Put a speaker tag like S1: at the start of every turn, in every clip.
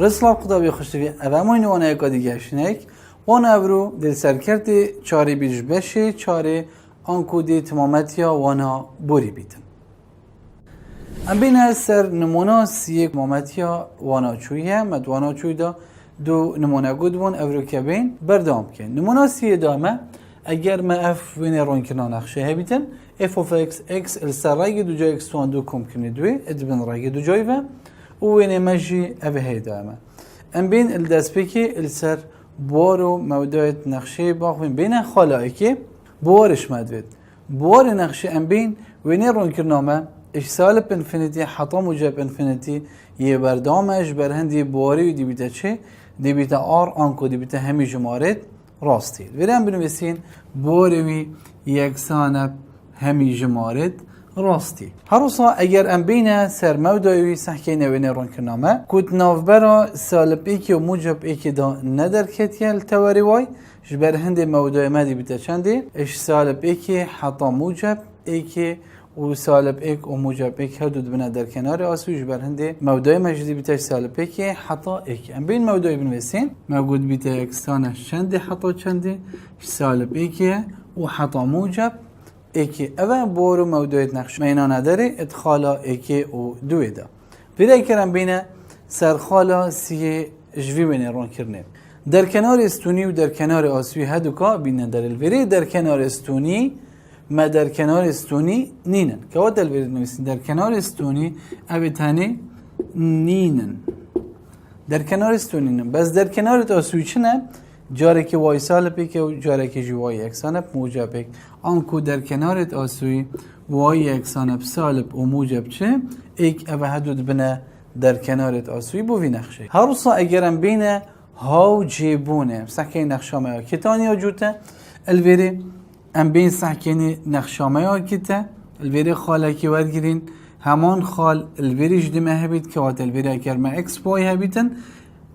S1: رسلا قدا بی خوشتوی اواموین وانا یکا دیگه شنک وانا ابرو دل سرکرد چاری بیش بشه چاری آنکو دی تمامتیا وانا بوری بیتن ام بین سر نمونه سی تمامتیا وانا چویه مد وانا چوی دا دو نمونه گود بون ابرو که بین بردام کن نمونه سی دامه اگر ما اف وین رون کنان نقشه هبیتن اف of x السر رای دو جای x توان دو کم کنی دوی ادبن رای دو جای و وين ماشي أبي هيدا أم بين الدسبيكي السر بورو موضوع نقشة باخوين بين خلائقي بورش مدود بور نقشة أم بين وين رون كرنامه إيش سالب إنفينيتي حطام وجب إنفينيتي يبردامش برهندي بوري ودي بيتا شيء دي بيتا آر آنكو دي بيتا همي جمارات راستي ويرم بنويسين بوري يكسانب همي جمارات راستی هروسا اگر ام بین سر مودایی سحکی نوینه رون کنامه کود نافبرا سالب ایکی و موجب ایکی دا ندر کتیل تواری وای جبر هنده مودای مدی بیتا چنده اش سالب ایکی حتا موجب ایکی و سالب ایک و موجب ایک هدود بنا در کنار آسوی جبر هنده مودای مجدی بیتا سالب ایکی حتا ایکی ام بین مودای بنویسین موجود بیتا اکسانش چنده حتا چنده سالب ایکی و حتا موجب ایکی اول بورو موضوعیت نقش مینا نداره ادخالا ایکی و دوی دا پیدا کردم بینه سرخالا سی جوی بینه رون کرنه در کنار استونی و در کنار آسوی هدو کا بینه در الوری در کنار استونی ما در کنار استونی نینن که وقت الوری نویسین در کنار استونی اوی تانی نینن در کنار استونی نین بس در کنار آسوی چنه جاره که وای سالب که و جاره که جوای یکسانب موجب یک آنکو در کنارت آسوی وای یکسانب سالب و موجب چه ایک اوه حدود بنا در کنارت آسوی بوی نقشه هر روزا اگرم بین هاو جیبونه سحکه نقشامه ها کتانی ها جوته الویره ام بین سحکه نقشامه ها کته الویره خاله که ورگیرین همان خال الویره جدیمه هبید که وقت الویره اگر ما اکس بای هبیدن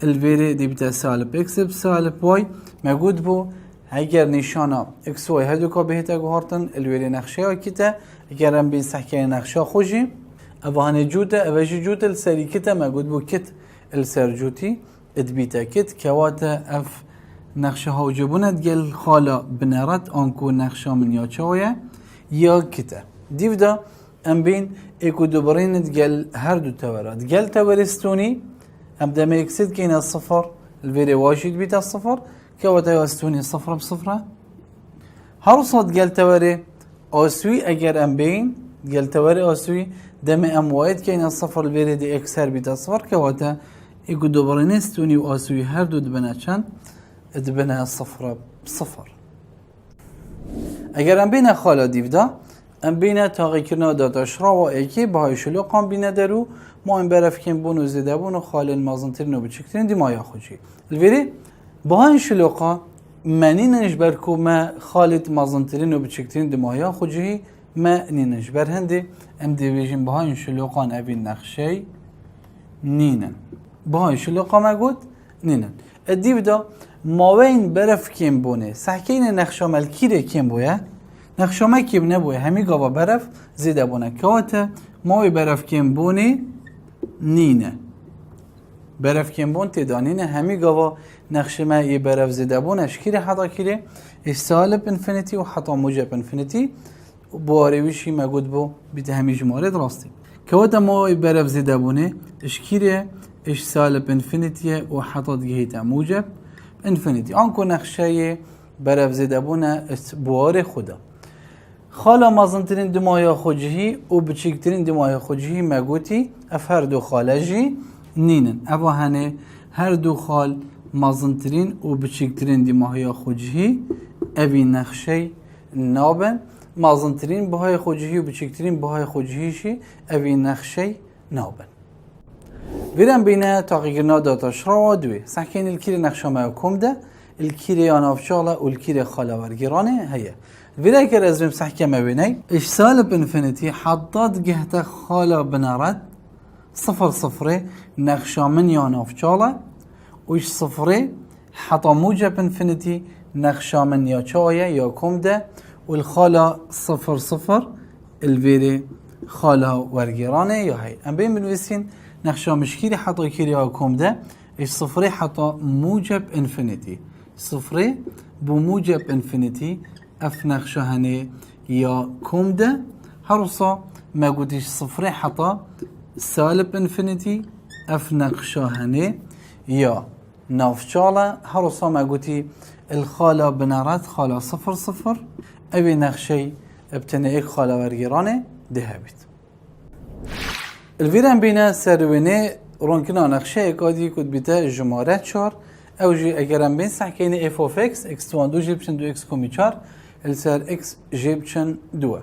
S1: الویره دی بیتا سالب اکس سالب وای موجود بو اگر نشانا اکس وای هدو کا بهتا گوهارتن الویره نقشه ها کتا اگر هم بین سحکه نقشه خوشی اوهانه جوته اوهش جوت السری کتا موجود بو کت السر جوتی ادبیتا کت کواتا اف نقشه ها جبوند گل خالا بنارت آنکو نقشه من یا چاویه یا کتا دیو دا ام بین ایکو دوبارین گل هر دو تورات گل تورستونی ام دم اكسد كاين الصفر الفيري واجد بيتا الصفر كواتا استوني صفر بصفرة هرصد قال توري اسوي اگر ام بين قال توري اسوي دم ام وايد كاين الصفر الفيري دي اكسر بيتا الصفر كواتا يقول دوبرين استوني واسوي هر دو دبنا چند دبنا الصفر بصفر اگر ام بين خالا ديفدا ام بين تاقي كرنا داتاشرا و ايكي بهاي شلو قام بينا درو ما این برف کن بونو زده بونو خال مازنترین و بچکترین دی مایا خوشی الویری با این شلوقا منی نجبر کو ما خالت مازنترین و بچکترین دی مایا خوشی ما نینج بر هندی ام دیویژن با این شلوقا نبی نقشه نینن با این شلوقا ما گود نینن ادیو دا ماوین برف کن بونه سحکین نقشه ملکیره کن بویا نقشه ما کم نبوه همی گاوا برف زده بونه کواته ماوی برف کن بونه نینه برف کمبون تدانینه همی گاوا نقشه ما ای برف زده بون اشکیره حتا کیره اش سالب انفینیتی و حتا موجب انفینیتی بواریویشی مگود بو بیت همی جماره دراستی که وقت ما ای برف زده بونه اشکیره اش سالب انفینیتی و حتا دیگه موجب انفینیتی آنکو نقشه برف زده بونه بوار خدا خالا مازنترین دمایا خوجهی و بچکترین دمایا خوجهی مگوتی اف هر دو خالجی نینن اوا هنه هر دو خال مازنترین و بچکترین دمایا خوجهی اوی نقشه نابن مازنترین بهای خوجهی و بچکترین بهای خوجهیشی اوی نقشه نابن ویرم بینه تاقیقنا داتاشرا و دوی سحکین الکیر نقشه محکوم ده الکیر یانافچاله و الکیر خالا ورگیرانه هیه ویرا که رزم سحکه مبینی اش سالب انفینیتی حداد گهت خالا بنارد صفر صفره نقشه من یا نافچاله وش صفره حتا موجب انفینیتی نقشه من یا چایه یا کمده والخالا صفر صفر الویری خالا ورگیرانه یا هی ام بین بنویسین نقشه مشکلی حتا کیری یا کمده ايش صفري حتى موجب انفينيتي صفري بموجب انفينيتي اف نقشه هني يا كومده هرصا ما قلتش صفري حتى سالب انفينيتي اف نقشه هني يا نافشاله هرصا ما قلتي الخاله بنارات خاله صفر صفر ابي نقشي ابتني اك خاله ورگرانه دهبت الفيران بينا سروينه رونكنا نقشه اكادي كود بيتا جماره 4 او جي اگرم بين سحكينه اف اوف اكس اكس 2 2 جيبشن 2 اكس كومي 4 السر اكس جيبشن 2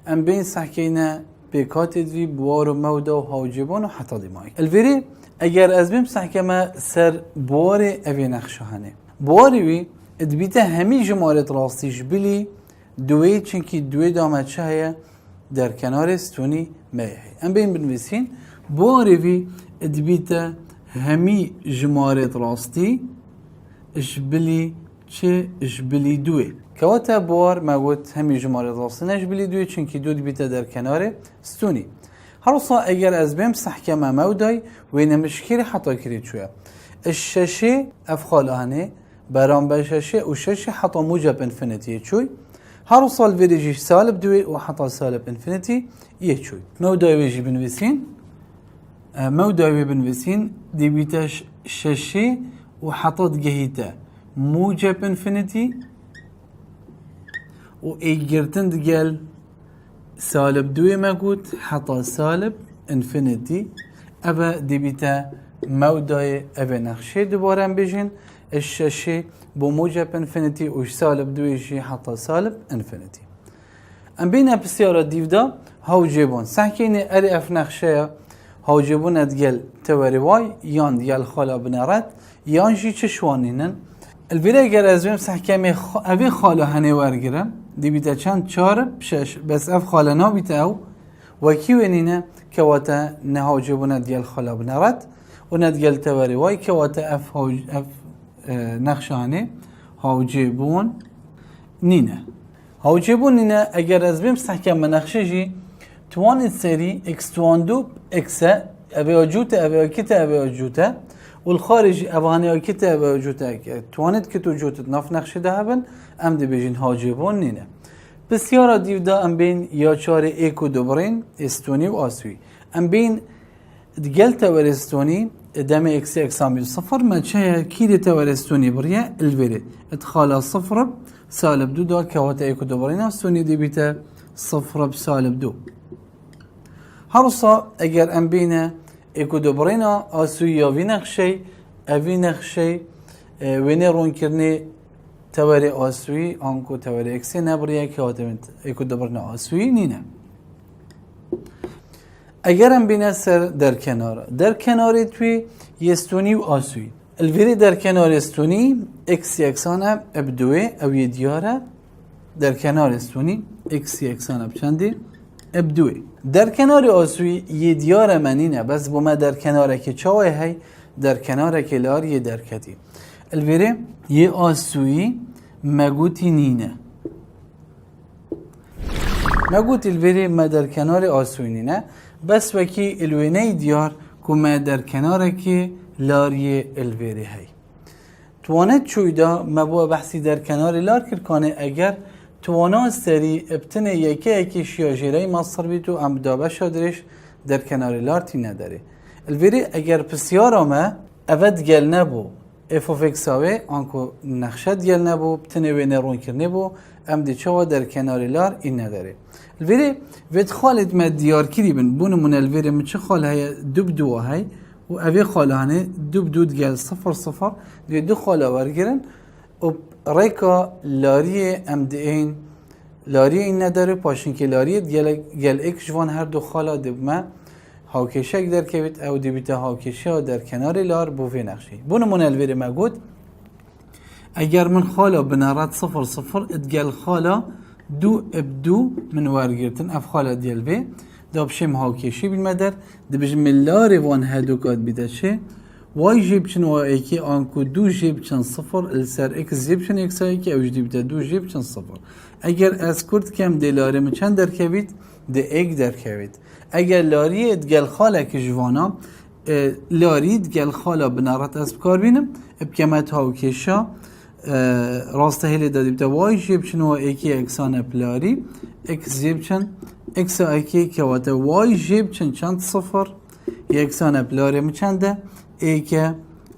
S1: ام بين سحكينه بكاتدري بوارو مودا و هاوجيبون و حتى ديماي الفيري اگر از بیم سحكما سر بواري اوي نقشه هنه بواري وي ادبيتا همي جماره راستيش بلي دوی چونکی دوی دامت هيا در کنار ستونی مایه ام بین بنویسین بواری وی ادبیتا همی جمارت راستی اشبلی چه اشبلی دوی كواتا بوار ما قلت همي جمارة راسنا اشبلي دوي چونكي دو بيتا در کنار ستوني هرصا اگر از بهم سحكما موداي وين مشكلة حتى كريت شوية الشاشة افخالهانه برام بشاشة والشاشة حتى موجب انفينيتي شوي هرصا الفيريجي سالب دوي وحتى سالب انفينيتي يشوي موداي ويجي بنويسين موداي بنويسين دي بيتا شاشة وحتى جهيتا موجب انفينيتي و ايجرتن دقال سالب دوي ما قلت حتى سالب انفينيتي ابا دي بيتا موداي ابا نقشه دوباره بيجين الشاشة بموجب انفينيتي وش سالب دوي شي حتى سالب انفينيتي ام بينا بسيارة ديفدا هاو جيبون سحكيني اري اف نقشه هاو جيبون دقال تواري واي يان دقال خالا بنارات يان جي چشوانينن الفيلا اگر از بیم سحکمی اوی خاله هنه ورگرم دی بیتا چند چارب شش بس اف خاله نا بیتا او وکی ونینه که واتا نهاو جبونه دیل خاله بنارد و ندگل تواری وای که واتا اف نقشه هنه هاو جبون نینه هاو جبون نینه اگر از بیم سحکم نقشه جی توانید سری اکس توان دو اکسه اوی آجوته اوی آکیته اوی آجوته والخارج ابغاني كتاب وجوتك توانت كتو جوتت ناف نقشه دهبن ام دي بيجين هاجبون نينه بسيارة ديودا ام بين يا چاري ايكو دوبرين استوني و آسوي ام بين دقلتا ورستوني دم اكسي اكسامي صفر ما تشايا كيدي تورستوني بريا الفيري ادخالا صفر سالب دو دا كواتا ايكو دوبرين استوني دي بيتا صفر بسالب دو هرصا اگر ام بينا ايكو دوبرينا آسويا في نقشي اوي نقشي ويني رون كرني تواري آسوي انكو تواري اكسي نبريا كاتمت ايكو دوبرنا آسوي نينا اگرم بينا سر در کنار توي يستوني و آسوي الفيري در کنار استوني اكس يكسانا ابدوي او يديارة در کنار استوني اكس يكسانا بچندي ابدوي در کنار آسوی یه دیار منینه بس با ما در کناره که چاوه هی در کناره که لار یه درکتی الویره یه آسوی مگوتی نینه مگوت الویره ما در کنار آسوی نینه بس وکی الوینه دیار که ما در کناره که لار یه الویره هی توانت چویدا ما با بحثی در کنار لار کرکانه اگر توانا سری ابتنه یکی شیاجیره مصر بیتو ام دابش درش در کنار لارتی نداره الویری اگر پسیارا ما اود گل نبو اف اوف اکس آوه آنکو نقشت گل نبو ابتنه و نرون کرنه بو ام دی چوا در کنار لار این نداره الویری وید خالد ما دیار کری بن بونمون الویری مچه خال های دوب دو های و اوی خالانه دوب دود گل صفر صفر دو خالا ورگرن و ریکا لاری ام دی این لاری این نداره پاشین که لاری گل ایک جوان هر دو خالا دبمه هاوکشک در کوید او دیبیت هاوکشه در کنار لار بوفی نقشی بونمون الویری مگود اگر من خالا بنارد صفر صفر ادگل خالا دو ابدو من ورگرتن اف خالا دیل بی دابشیم هاوکشی بالمدر دبجم لاری وان هدو کاد بیده شه وای جیبچن و ایکی آنکو دو جیبچن صفر السر اکس جیبچن اکس ایکی اوج دیبتا دو جیبچن صفر اگر از کرد کم دلاره من چند در کوید ده ایک در کوید اگر لاری ادگل خاله که جوانا لارید گل خالا بنارت از بکار بینم بکمت ها و کشا راسته هلی دادی بتا وای جیب چن و ایکی اکسان پلاری اکس جیب چن اکس ایکی که واتا وای جیب چن چند صفر یکسان پلاری می چنده ایکی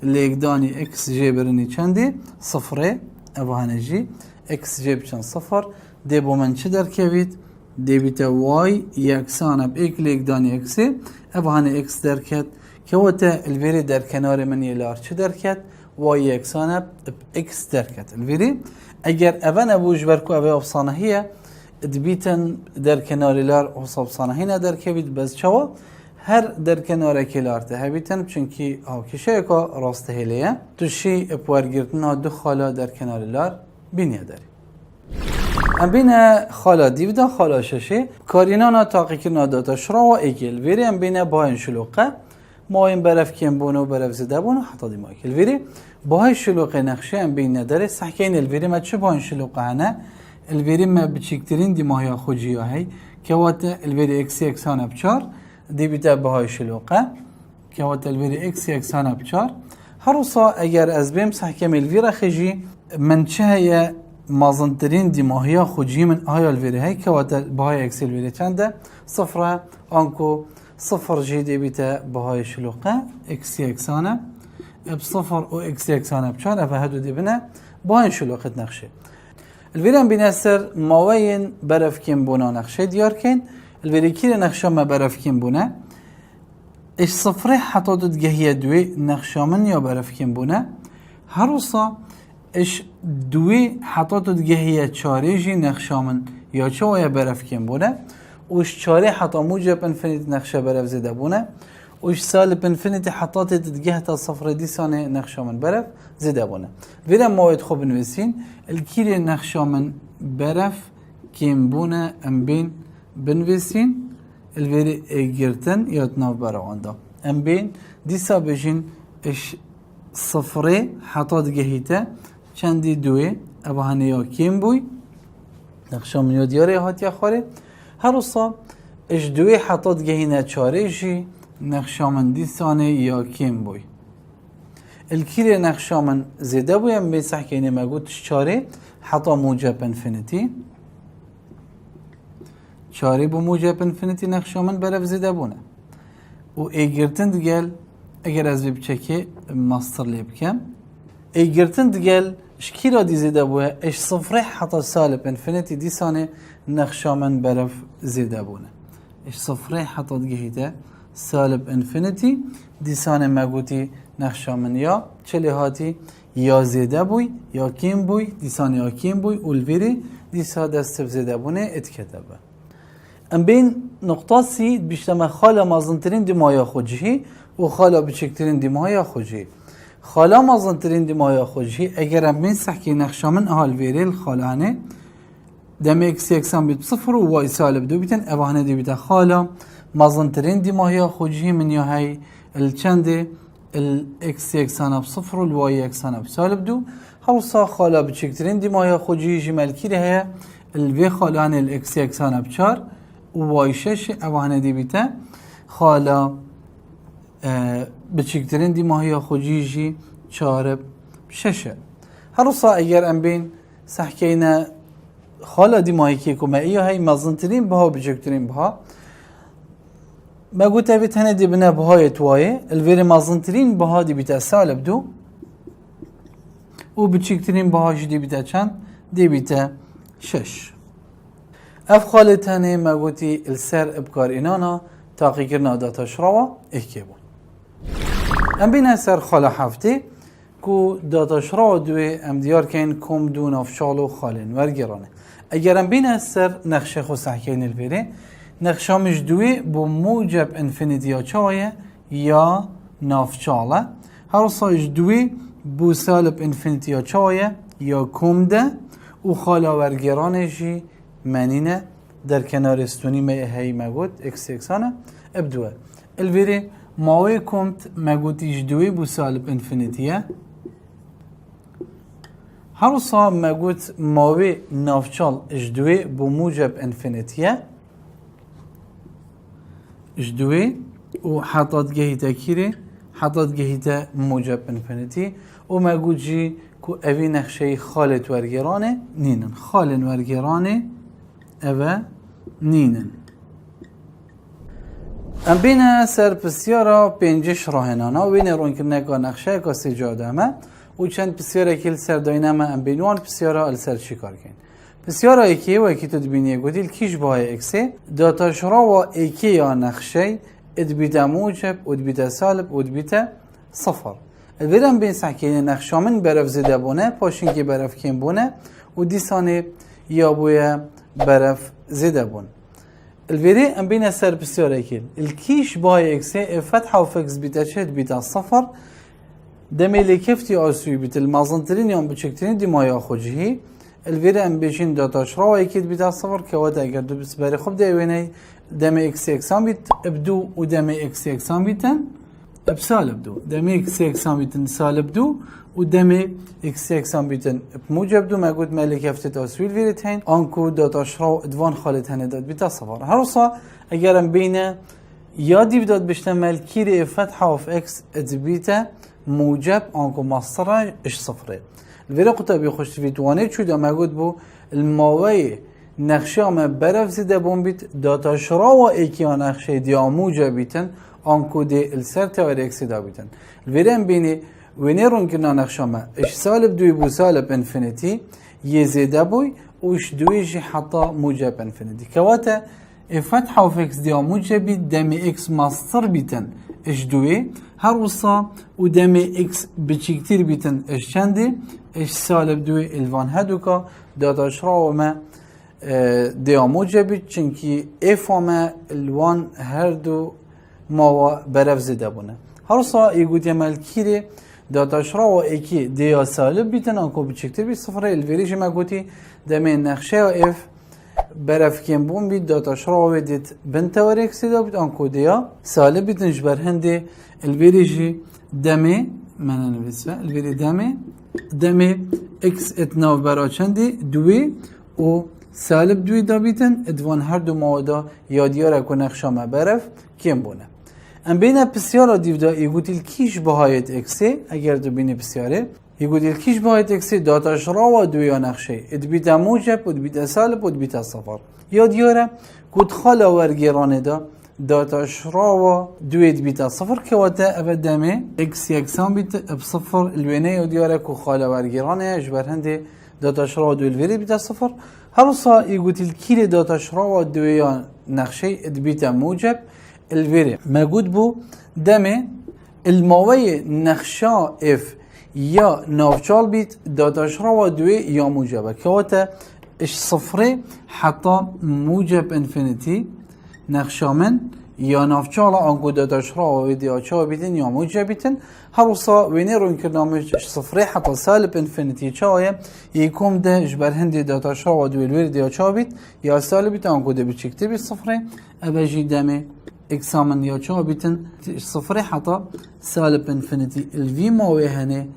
S1: لیکدانی اکس جیبرنی چنده صفره اوهانه جی اکس جیب چن صفر دی بو من چه در کوید دی بیتا وای یکسان اب ایک لیکدانی اکسی اوهانه اکس در کد که واتا الویری در کنار من یلار چه در کد وای یکسان اب اکس در کد الویری اگر اوان ابوش برکو اوه افسانه هیه دبیتن در کنار لار افسانه هی ندر کوید بس چوا هر در کنار کلارته هبیتن چونکی او کشه که راسته هلیه توشی اپوارگیرتن دو خالا در کنار لار بینیه داری ام بینه خالا دیودا خالا ششه کارینانا تاقیقنا داتا شرا و ایگل ویری ام بینه باین شلوقه ماین برف کم بونو برف زده بونو حتی دی مایکل ویری باین شلوقه نقشه ام بینه داره سحکین الویری ما چه باین شلوقه هنه الویری ما بچکترین دی ماهی خوجی هایی که وقت الویری اکسی اکسان ابچار دی بیتا بهای شلوقه که وقت الویری اکسی اکسان ابچار هر روزا اگر از بیم سحکم الویرا خجی من چه هیا مازنترین دی ماهی خوجی من آیا الویری هایی که وقت بهای اکسی الویری چنده صفره آنکو صفر جی دی بیتا بهای شلوقه اکسی اکسانه بصفر او اکسی اکسانه بچار افا هدو دی بنا بهای شلوقت نقشه الویران بینستر ماوین برف کم بونا نقشه دیار کن الویری کیر نقشه ما برف کم بونه اش صفره حتی دود گهیه دوی نقشه من یا برف کم بونه هر روزا اش دوی حتی دود گهیه چاره جی نقشه من یا چه ویا برف کم بونه وش چاره حتی موجب انفینیت نقشه برف زده بونه وش سالب انفینیت حتی تدگه تا صفره دی سانه نقشه من برف زده بونه ویرم موید خوب نویسین الکیر نقشه من برف کم بونه ام بین بنویسین الویری ایگرتن یاد ناو براواندا ام بین دیسا بجین اش صفره حتی دگهیته چندی دوی ابهانه یا کم بوی نقشه من یاد یاره هات یا خواره هر روزا اش دوی حتی دگهینه چاره جی نقشه من دیسانه یا کم بوی الکیر نقشه من زیده بوی ام بین سحکینه مگوتش چاره حتی موجب انفینیتی چاره بو موجب انفینیتی نقشه من برف زیده بونه و ایگرتن دگل اگر از بی بچکی ماستر لی بکم ایگرتن دگل شکی را دی زیده بوه اش صفره حتی سالب انفینیتی دی سانه نقشه من برف زیده بونه اش صفره حتی دگهیده سالب انفینیتی دی سانه مگوتی نقشه من یا چلی هاتی یا زیده بوی یا کیم بوی دی سانه یا کیم بوی اولویری دی سا دست زیده بونه اتکته با ام بین نقطه سی بیشتر خالا مازنترین دیمایا خوجی و خالا بچکترین دیمایا خوجی خالا مازنترین دیمایا خوجی اگر ام بین سحکی نقشه من اهال ویریل خالانه دم اکس یکسان بیت صفر و وای سالب دو بیتن اوهانه دی بیت خالا مازنترین دیمایا خوجی من یا هی الچنده الاکس یکسان بصفر و الوای یکسان بسالب دو هوصا خالا بچکترین دیمایا خوجی جمال کی ره الوی خالانه الاکس یکسان بچار و وای شش اوهانه دی بیت خالا بچکترین دیمایا خوجی جی چارب ششه هر روزا اگر ام بین سحکینا خالا دیمایی که کمایی های مازنترین بها بچکترین بها ما قلت ابي تهنا دي بنا بهاي توايه الفيري مازنترين بها دي بتا سالب دو و بچكترين بها دي بتا چند دي بتا شش اف خالتاني ما قلتي السر ابكار انانا تاقي كرنا داتا شراوة احكيبون ام بينا سر خالا حفتي كو داتا شراوة دوي ام ديار كين كوم دو نافشالو خالين ورگرانه اگر ام بينا سر نقشه خو سحكين الفيري نقشامش دوی با موجب انفینیتی یا چایه یا نافچاله هر سایش دوی با سالب انفینیتی یا چایه یا کمده و خالا ورگرانشی منینه در کنار استونی هی مگود اکس اکسانه ابدوه الویری ماوی کمت مگودیش دوی با سالب انفینیتیه هر سا مگود ماوی نافچال اش دوی با موجب انفینیتیه جدوی و حطت جهيتا كيري حطت جهيتا موجب انفينيتي وما جي كو أبي نخشي خالد ورجرانه نينن خالد ورجرانه أبا نينن ام بين سر بسیارا پنجش راهنانا و بین رون کرنه که نقشه که سجاده همه و چند بسیارا که سر داینامه ام بینوان بسیارا السر چی کار کن بسیارا ایکی و ایکی تو دبینیه گودیل کیش بای اکسه داتاشرا و ایکی یا نقشه ادبیتا موجب ادبیتا سالب ادبیتا صفر البرم بین سحکین نقشامن برف زده بونه پاشین که برف کن بونه و دیسانه یا بویا برف زده بون الفيري ام بين سر بسيارة كيل الكيش باي اكسي فتحة وفكس بيتا شهد بيتا صفر دمي اللي كفتي اسوي بيت المازنترين يوم بتشكتين دي ما ياخوجهي الفيري ام بيشين داتا شراوة اكيد بيتا صفر كواتا اگر دو بسباري خوب دا ويني دمي اكسي اكسان بيت ابدو ودمي اكسي اكسان بيتن بسال ابدو دمي اكسي اكسان بيتن سال ابدو ودمي اكسي اكسان بيتن بموجب دو ما قلت مالك يفتت اسوي الفيريت هين انكو داتا شراو ادوان خالد هنه داد بيتا صفر هروسا اگرم بينه يادي بداد بشتمل كيري فتحة وف اكس ادبيتا موجب انكو مصره اش صفره الفيري قطع بيخش في توانيت شو دا ما قلت بو الماوي نقشه ما برف زيده بون بيت داتا شراو ايكيا نقشه ديا موجب بيتن انكو دي السر تاور اكس دا بيتن الفيري بيني وينيرون كنا نقشه ما اش سالب دوي بو سالب انفينيتي يزيده بوي وش دويجي حتى موجب انفينيتي كواتا فتحة وفكس ديا موجب بيت دمي اكس ماستر بيتن اش دوي هروسا ودمي اكس بچيكتير بيتن اش چندي اش سالب دوي الوان هدوكا داتا شراو ما ديا موجب بيت چنكي افا ما الوان هردو ماوا برف زده بونه هروسا يقول يمال كيري داتا شراو ايكي ديا سالب بيتن انكو بچيكتير بيت صفره الفيريجي ما قوتي دمي نقشه اف برف كين بون بيت داتا شراو ديت بنتا وريكسي دا بيت انكو ديا سالب بيتن جبر هندي الفيريجي دمي من نفسه الفيري دمي اكس اتناو برا چندي دوي و سالب دوي دا بيتن ادوان هر دو موادا ياديارا كو نقشه ما برف كين بونه ام بين بسيارة ديفدا يقول الكيش بهايت اكسي اگر دو بين بسياره يقول الكيش بهايت اكسي داتا شراو دويا نقشه ادبيتا موجب ادبيتا سالب ادبيتا صفر ياديارا كود خالا ورگيرانه دا داتا شراو دوي ادبيتا صفر كواتا ابدامي اكس يكسان بيت بصفر الوينه ياديارا كو خالا ورگيرانه جبر هندي داتا شراو دوي الفيري بيتا صفر هروسا يقول الكيل داتا شراو دويا نقشه ادبيتا موجب الفيري موجود بو دمي الماوي نقشا اف يا نافشال بيت داتا شراو دوي يا موجبه كواتا اش صفري حتى موجب انفينيتي نقشا من يا نافشال انكو داتا شراو ويديا شا بيتن يا موجب بيتن هروسا وينيرون كرنامج اش صفري حتى سالب انفينيتي شاية يكون ده جبر هندي داتا شراو دوي الويديا شا بيت يا سالب بيت انكو ده بتشكتي بيت صفري اباجي دمي اكسامن يا شا بيتن صفري حتى سالب انفينيتي الفي ماوي هني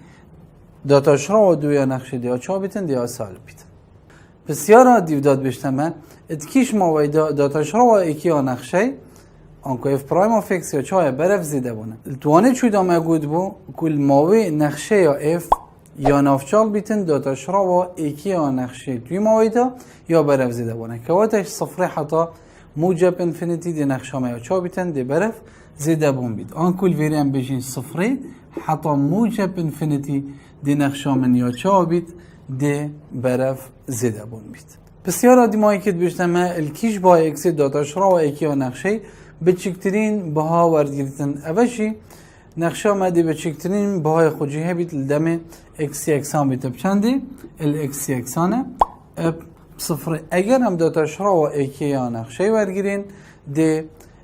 S1: داتا شراو دويا نقشه ديا شا بيتن ديا سالب بيتن بسيارة ديفداد بشتمه اتكيش ماوي داتا شراو ايكيا نقشه انكو اف برايم اوف اكس يا شا برف زيده بونه التوانيت شو دا موجود بو كل ماوي نقشه يا اف يا نافشال بيتن داتا شراو ايكيا نقشه توي ماوي دا يا برف زيده بونه كواتش صفري حتى موجب انفينيتي دي نقشه ما يا بيتن دي برف زيده بون بيت ان كل فيري ام بيجين صفري حتى موجب انفينيتي دي نقشه من يا بيت دي برف زيده بون بيت بسيارة دي ما يكد بيجتمع الكيش باي اكس داتا شراو ايكيا نقشه بچکترین بها وردگیرتن اوشی نقشه ما دی بچکترین بهای خوجیه بیت الدم اکس یکسان بیت بچندی الاکس یکسانه صفر اگر هم داتا شرا و ایکی یا نقشه وردگیرین دی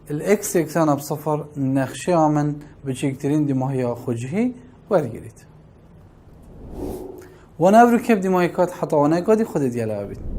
S1: الاکس یکسان بصفر نقشه آمن بچکترین دی ماهی خوجیه وردگیرید و نبرو کب دی ماهی کات حتی و نگادی خودت یلا بید